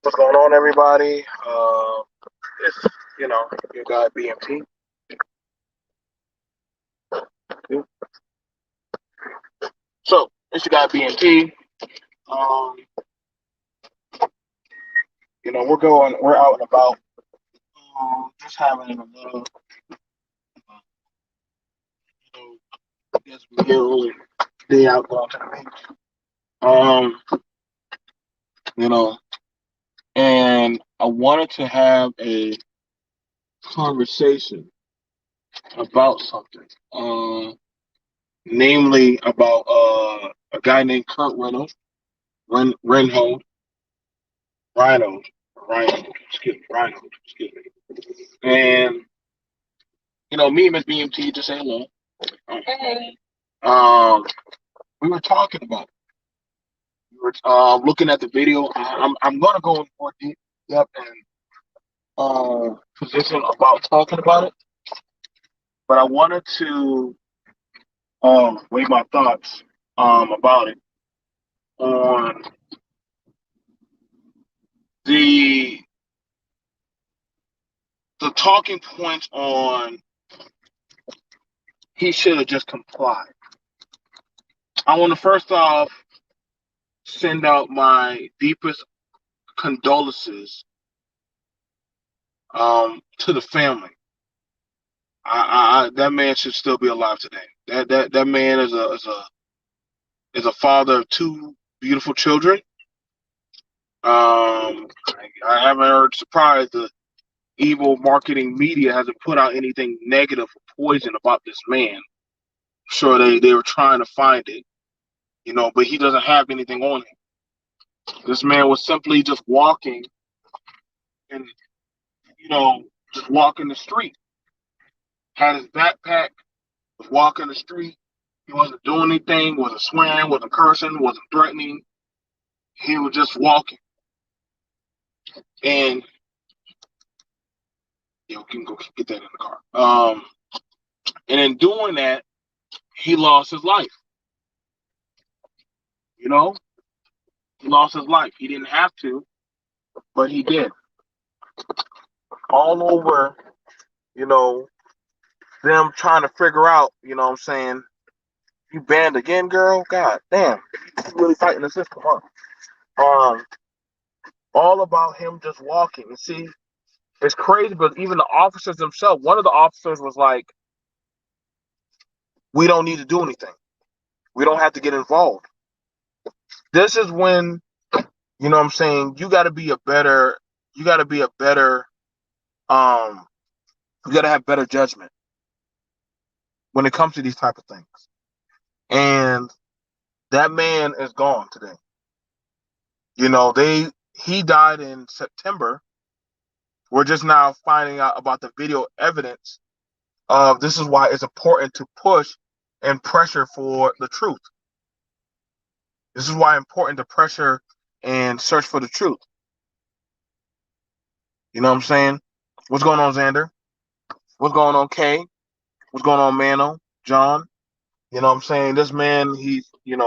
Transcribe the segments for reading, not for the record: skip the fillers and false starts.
What's going on, everybody? It's your guy BMT. So it's your guy BMT. Um, we're out and about, just having a little, I guess, real day out going to the beach. Um, you know, and I wanted to have a conversation about something, namely about a guy named Kurt Reynolds, Reinhold, Reinhold, Reinhold, excuse me. And me and Miss BMT just say hello. Hey. We were talking about it. We were looking at the video. I'm gonna go in more deep depth and position about talking about it, but I wanted to weigh my thoughts about it on the the talking points on he should have just complied. I want to first off send out my deepest condolences to the family. That man should still be alive today. That man is a father of two beautiful children. I haven't heard surprised the evil marketing media hasn't put out anything negative or poison about this man. I'm sure they were trying to find it, but he doesn't have anything on him. This man was simply just walking and just walking the street. Had his backpack, was walking the street. He wasn't doing anything, wasn't swearing, wasn't cursing, wasn't threatening. He was just walking. And we can go get that in the car. And in doing that, he lost his life. He lost his life. He didn't have to, but he did. All over, them trying to figure out, what I'm saying, you banned again, girl? God damn. You really fighting the system, huh? All about him just walking. And see, it's crazy, but even the officers themselves, one of the officers was like, we don't need to do anything. We don't have to get involved. This is when, what I'm saying, you got to have better judgment when it comes to these type of things. And that man is gone today. He died in September. We're just now finding out about the video evidence of this is why it's important to push and pressure for the truth. This is why it's important to pressure and search for the truth. You know what I'm saying? What's going on, Xander? What's going on, Kay? What's going on, Mano? John? You know what I'm saying? This man, he's, and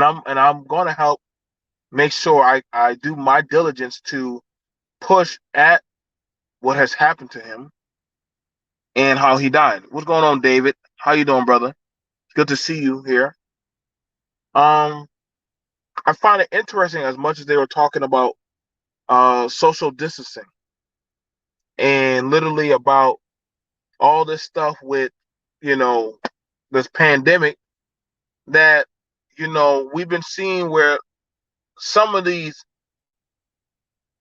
I'm gonna help make sure I do my diligence to push at what has happened to him and how he died. What's going on, David? How you doing, brother? It's good to see you here. I find it interesting as much as they were talking about social distancing and literally about all this stuff with, this pandemic that, we've been seeing where some of these,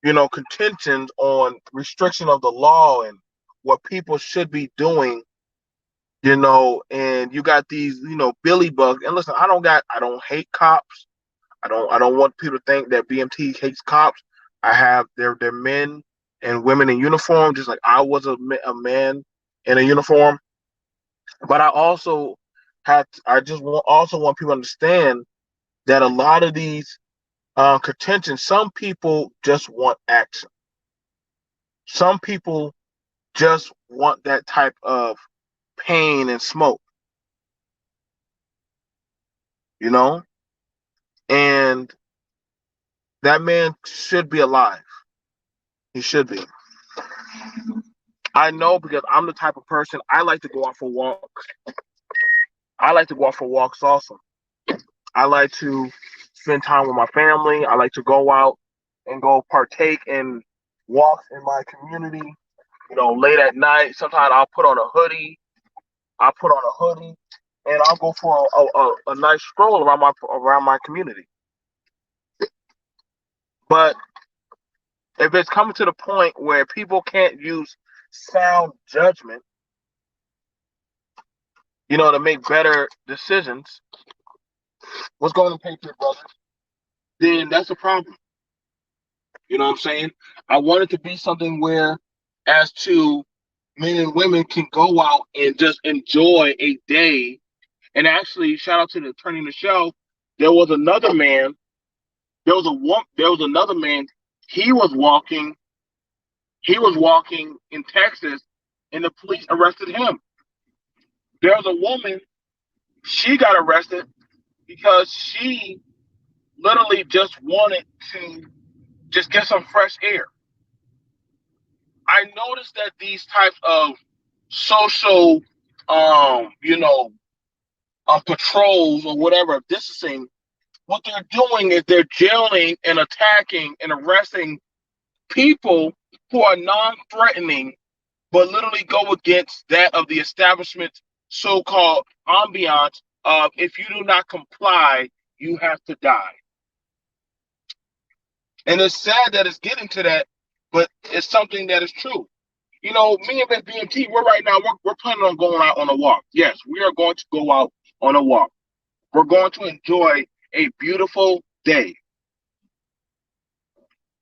contentions on restriction of the law and what people should be doing, and you got these, Billy bugs. And listen, I don't hate cops. I don't want people to think that BMT hates cops. They're men and women in uniform, just like I was a man in a uniform. But I also want people to understand that a lot of these contentions, some people just want action. Some people just want that type of pain and smoke, you know? And That man should be alive. He should be. I know because I'm the type of person I like to go out for walks. I like to go out for walks also. I like to spend time with my family. I like to go out and go partake in walks in my community. Late at night. Sometimes I'll put on a hoodie. I'll put on a hoodie and I'll go for a nice stroll around my community. But if it's coming to the point where people can't use sound judgment, to make better decisions, what's going to Patriot Brothers, then that's a problem. You know what I'm saying? I want it to be something where, as to men and women can go out and just enjoy a day. And actually, shout out to the attorney in the show. There was another man. There was another man. He was walking. He was walking in Texas, and the police arrested him. There was a woman. She got arrested because she literally just wanted to just get some fresh air. I noticed that these types of social, patrols or whatever, distancing, what they're doing is they're jailing and attacking and arresting people who are non-threatening, but literally go against that of the establishment's so-called ambiance of if you do not comply, you have to die. And it's sad that it's getting to that, but it's something that is true. Me and BMT, we're planning on going out on a walk. Yes, we are going to go out on a walk. We're going to enjoy a beautiful day.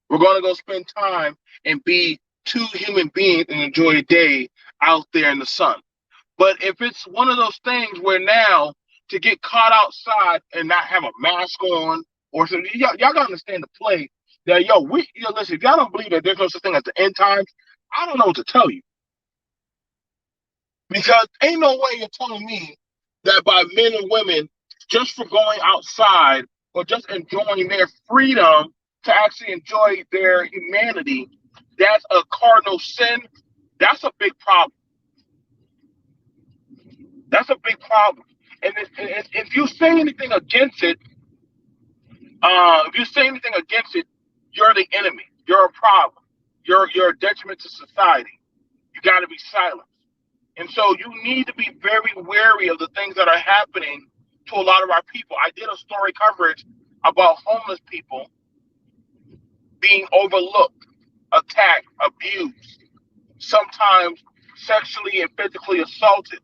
We're going to go spend time and be two human beings and enjoy a day out there in the sun. But if it's one of those things where now to get caught outside and not have a mask on or something, y'all gotta understand the play that listen, if y'all don't believe that there's no such thing as the end times, I don't know what to tell you. Because ain't no way you're telling me that by men and women just for going outside or just enjoying their freedom to actually enjoy their humanity, that's a cardinal sin. That's a big problem. That's a big problem. And if you say anything against it, you're the enemy. You're a problem. You're a detriment to society. You got to be silent. And so you need to be very wary of the things that are happening to a lot of our people. I did a story coverage about homeless people being overlooked, attacked, abused, sometimes sexually and physically assaulted.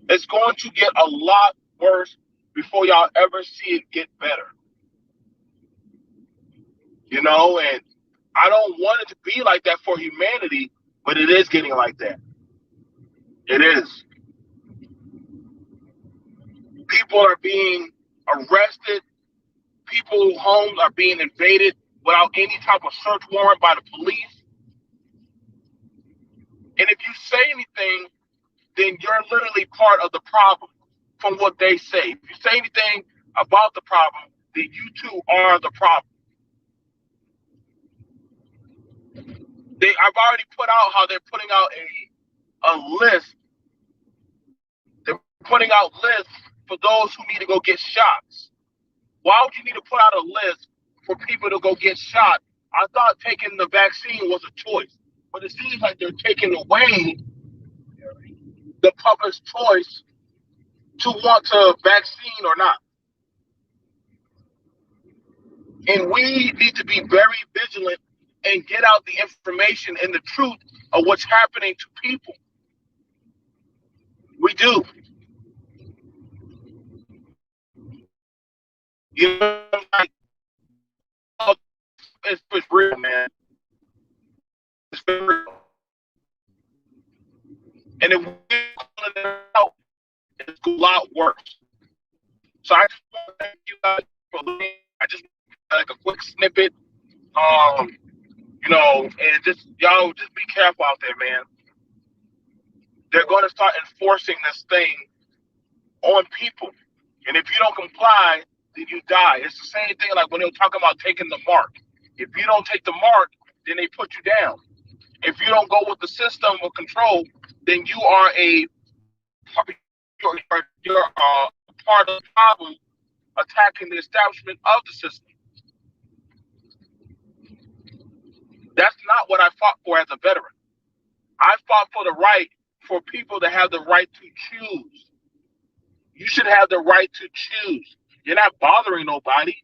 It's going to get a lot worse before y'all ever see it get better. And I don't want it to be like that for humanity, but it is getting like that. It is. People are being arrested. People's homes are being invaded without any type of search warrant by the police. And if you say anything, then you're literally part of the problem from what they say. If you say anything about the problem, then you too are the problem. I've already put out how they're putting out a list. They're putting out lists for those who need to go get shots. Why would you need to put out a list for people to go get shot? I thought taking the vaccine was a choice, but it seems like they're taking away the public's choice to want to vaccine or not. And we need to be very vigilant and get out the information and the truth of what's happening to people. We do. Like, it's real, man. It's real. And if we're calling it out, it's a lot worse. So I just want to thank you guys for listening. I just like a quick snippet. And just y'all just be careful out there, man. They're going to start enforcing this thing on people. And if you don't comply, then you die. It's the same thing like when they were talking about taking the mark. If you don't take the mark, then they put you down. If you don't go with the system of control, then you are part of the problem attacking the establishment of the system. That's not what I fought for as a veteran. I fought for the right for people to have the right to choose. You should have the right to choose. You're not bothering nobody.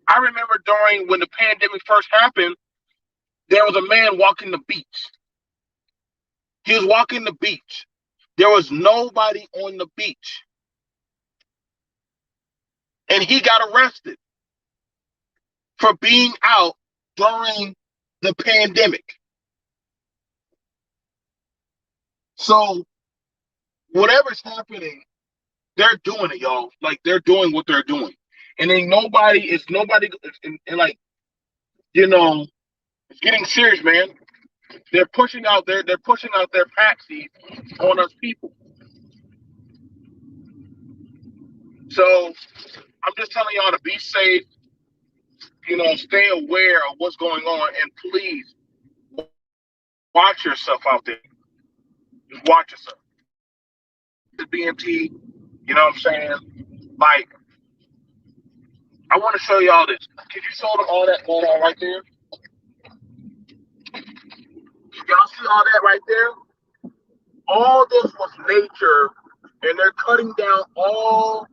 I remember during when the pandemic first happened, there was a man walking the beach. He was walking the beach. There was nobody on the beach. And he got arrested for being out during the pandemic. So whatever's happening, they're doing it, y'all. Like they're doing what they're doing. And then nobody, and like, you know, it's getting serious, man. They're pushing out their patsies on us people. So I'm just telling y'all to be safe, stay aware of what's going on, and please watch yourself out there. Just watch yourself. The BMT, you know what I'm saying? Like, I want to show y'all this. Can you show them all that going on right there? Y'all see all that right there? All this was nature, and they're cutting down all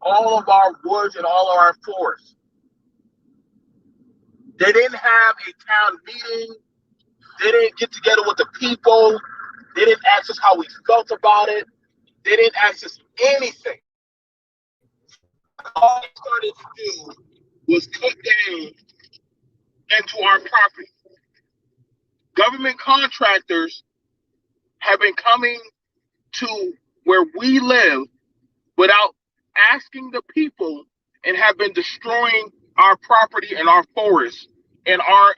of our woods and all of our forests. They didn't have a town meeting. They didn't get together with the people. They didn't ask us how we felt about it. They didn't ask us anything. All they started to do was cut down into our property. Government contractors have been coming to where we live without asking the people, and have been destroying our property and our forests and our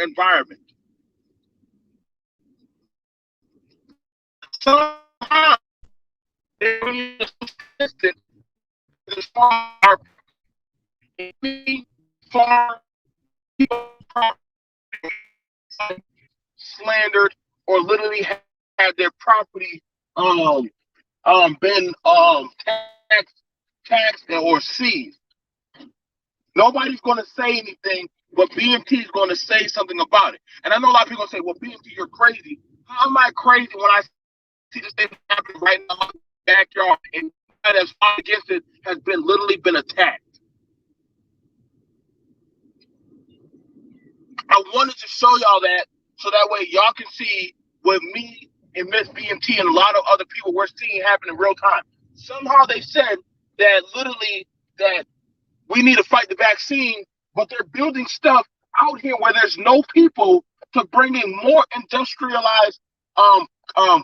environment. Somehow they consistent our farm people slandered or literally had their property been taxed or seized. Nobody's going to say anything, but BMT is going to say something about it. And I know a lot of people say, well, BMT, you're crazy. How am I crazy when I see this thing happening right now in my backyard, and that has fought against it has been literally been attacked? I wanted to show y'all that so that way y'all can see what me and Miss BMT and a lot of other people we're seeing happen in real time. Somehow they said that literally that we need to fight the vaccine, but they're building stuff out here where there's no people to bring in more industrialized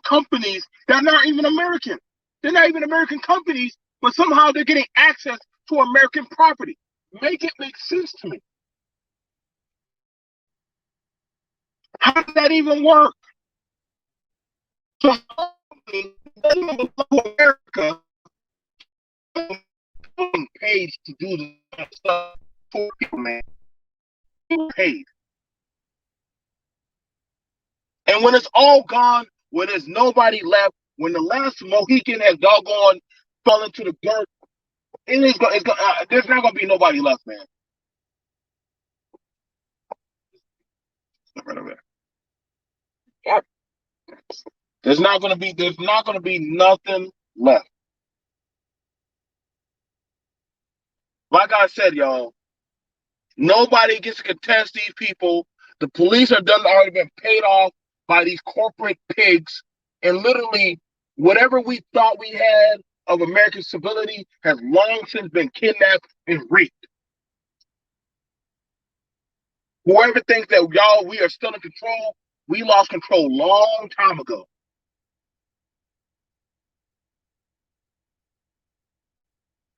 companies that are not even American. They're not even American companies, but somehow they're getting access to American property. Make it make sense to me. How does that even work? So America paid to do the stuff for people, man. Paid. And when it's all gone, when there's nobody left, when the last Mohican has doggone fallen into the dirt, there's not gonna be nobody left, man. Right over there. Yep. There's not gonna be nothing left. Like I said, y'all, nobody gets to contest these people. The police are already been paid off by these corporate pigs, and literally whatever we thought we had of American civility has long since been kidnapped and raped. Whoever thinks that we are still in control, we lost control long time ago.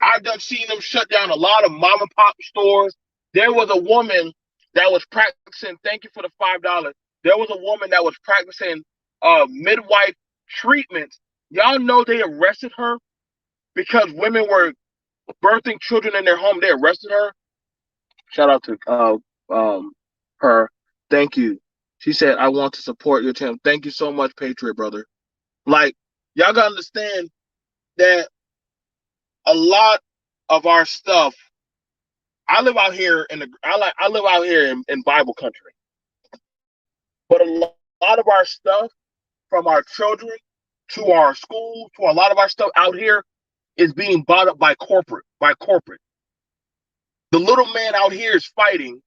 I've done seen them shut down a lot of mom and pop stores. There was a woman that was practicing, thank you for the $5. There was a woman that was practicing midwife treatments. Y'all know they arrested her because women were birthing children in their home. They arrested her. Shout out to her. Thank you. She said, "I want to support your team." Thank you so much, Patriot brother. Like, y'all gotta understand that a lot of our stuff. I live out here I live out here in Bible country, but a lot of our stuff, from our children to our schools to a lot of our stuff out here, is being bought up by corporate. The little man out here is fighting.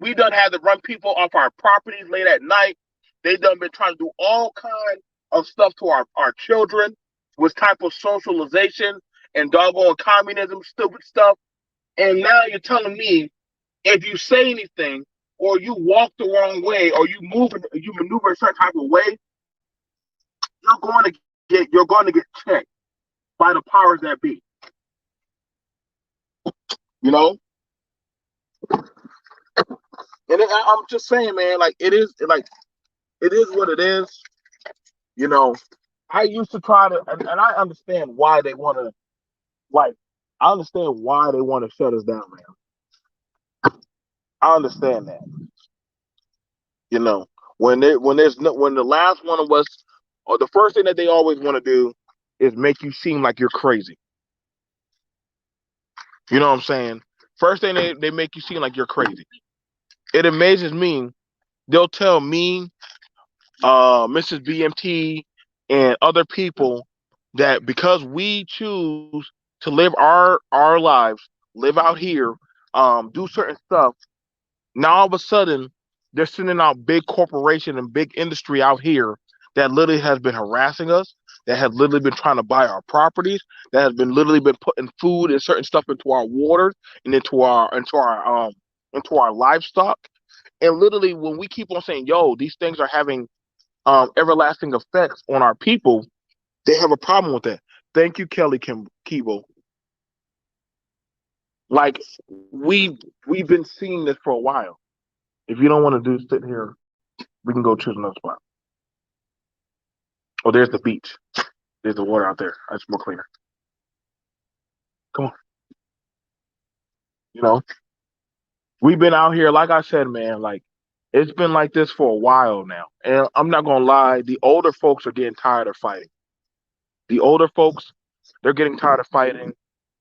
We done had to run people off our properties late at night. They done been trying to do all kind of stuff to our children with type of socialization and doggone communism, stupid stuff. And now you're telling me if you say anything or you walk the wrong way or you maneuver a certain type of way, you're going to get checked by the powers that be. You know, and I'm just saying, man, it is what it is. You know, I used to try to, and I understand why they want to, like, I understand why they want to shut us down, man. I understand that. You know, when the last one of us, or the first thing that they always want to do is make you seem like you're crazy. You know what I'm saying? First thing they make you seem like you're crazy. It amazes me. They'll tell me, Mrs. BMT, and other people that because we choose to live our lives, live out here, do certain stuff. Now all of a sudden, they're sending out big corporation and big industry out here that literally has been harassing us, that has literally been trying to buy our properties, that has been literally been putting food and certain stuff into our waters and into our livestock. And literally, when we keep on saying, "Yo, these things are having everlasting effects on our people," they have a problem with that. Thank you, Kelly Kibo. Like we've been seeing this for a while. If you don't want to do sit here, we can go choose another spot. Oh, there's the beach. There's the water out there. It's more cleaner. Come on. You know, we've been out here, like I said, man, like it's been like this for a while now. And I'm not gonna lie, the older folks are getting tired of fighting. The older folks, they're getting tired of fighting.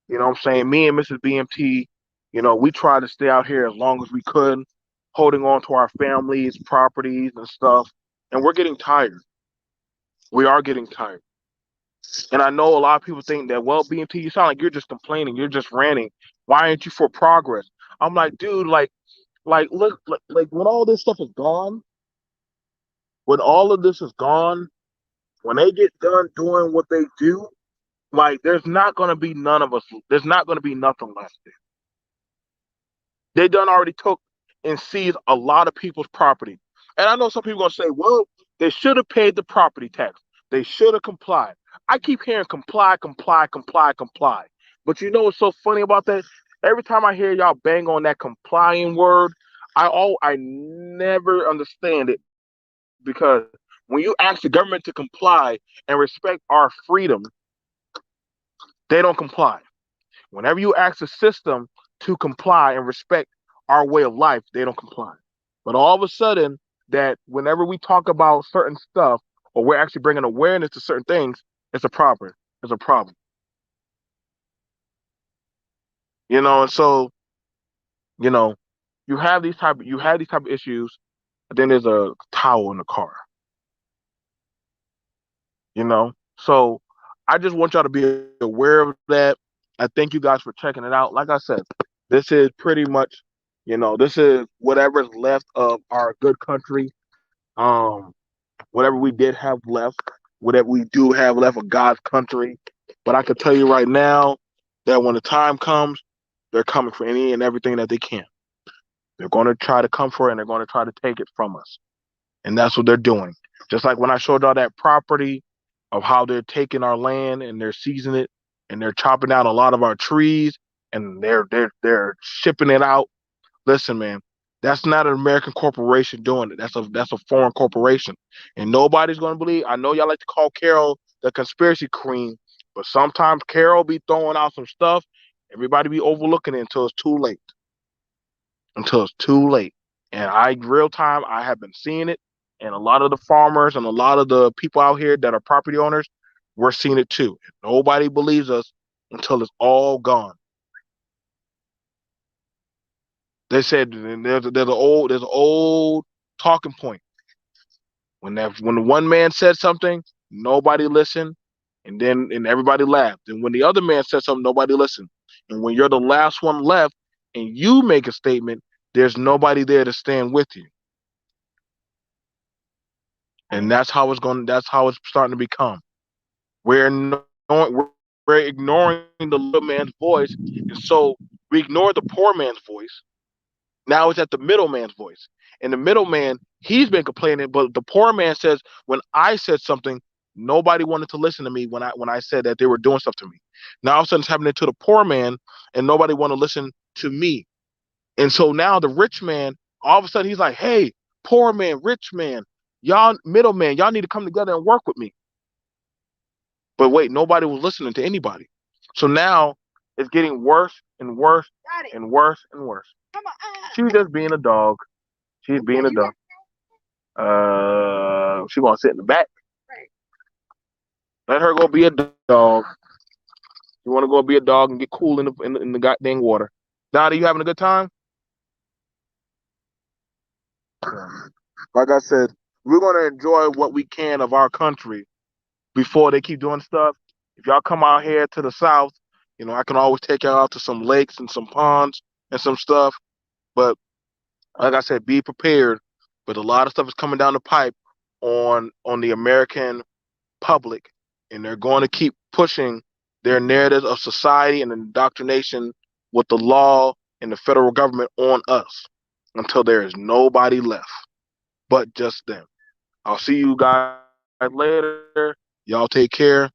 You know what I'm saying? Me and Mrs. BMT, we tried to stay out here as long as we could, holding on to our families, properties, and stuff. And we're getting tired. We are getting tired. And I know a lot of people think that, well, BMT, you sound like you're just complaining, you're just ranting. Why aren't you for progress? I'm like, dude, look, like when all this stuff is gone, when all of this is gone, when they get done doing what they do, like there's not gonna be none of us. There's not gonna be nothing left there. They done already took and seized a lot of people's property. And I know some people gonna say, well, they should have paid the property tax. They should have complied. I keep hearing comply, comply, comply, comply. But you know what's so funny about that? Every time I hear y'all bang on that complying word, I never understand it because when you ask the government to comply and respect our freedom, they don't comply. Whenever you ask the system to comply and respect our way of life, they don't comply. But all of a sudden, that whenever we talk about certain stuff or we're actually bringing awareness to certain things, it's a problem. It's a problem. And so you know, you have these type of issues. But then there's a towel in the car. So I just want y'all to be aware of that. I thank you guys for checking it out. Like I said, this is pretty much, this is whatever's left of our good country. Um, whatever we did have left, whatever we do have left of God's country. But I can tell you right now that when the time comes, they're coming for any and everything that they can. They're going to try to come for it and they're going to try to take it from us. And that's what they're doing. Just like when I showed y'all that property of how they're taking our land and they're seizing it and they're chopping down a lot of our trees and they're shipping it out. Listen, man, that's not an American corporation doing it. That's a foreign corporation, and nobody's gonna believe. I know y'all like to call Carol the conspiracy queen, But sometimes Carol be throwing out some stuff, everybody be overlooking it until it's too late. Until it's too late. And real time, I have been seeing it. And a lot of the farmers and a lot of the people out here that are property owners, we're seeing it too. Nobody believes us until it's all gone. They said there's an old talking point. When the one man said something, nobody listened, and everybody laughed. And when the other man said something, nobody listened. And when you're the last one left and you make a statement, there's nobody there to stand with you. And that's how it's starting to become. We're ignoring the little man's voice, and so we ignore the poor man's voice. Now it's at the middleman's voice. And the middleman, he's been complaining, but the poor man says, when I said something, nobody wanted to listen to me when I said that they were doing stuff to me. Now all of a sudden it's happening to the poor man, and nobody want to listen to me. And so now the rich man, all of a sudden he's like, hey, poor man, rich man, y'all middleman, y'all need to come together and work with me. But wait, nobody was listening to anybody. So now it's getting worse and worse and worse and worse. She's just being a dog. She's being a dog. She gonna sit in the back. Let her go be a dog. You want to go be a dog and get cool in the goddamn water. Dottie, you having a good time? Like I said, we're gonna enjoy what we can of our country before they keep doing stuff. If y'all come out here to the south, I can always take y'all out to some lakes and some ponds and some stuff. But like I said, be prepared. But a lot of stuff is coming down the pipe on the American public, and they're going to keep pushing their narrative of society and indoctrination with the law and the federal government on us until there is nobody left but just them. I'll see you guys later. Y'all take care.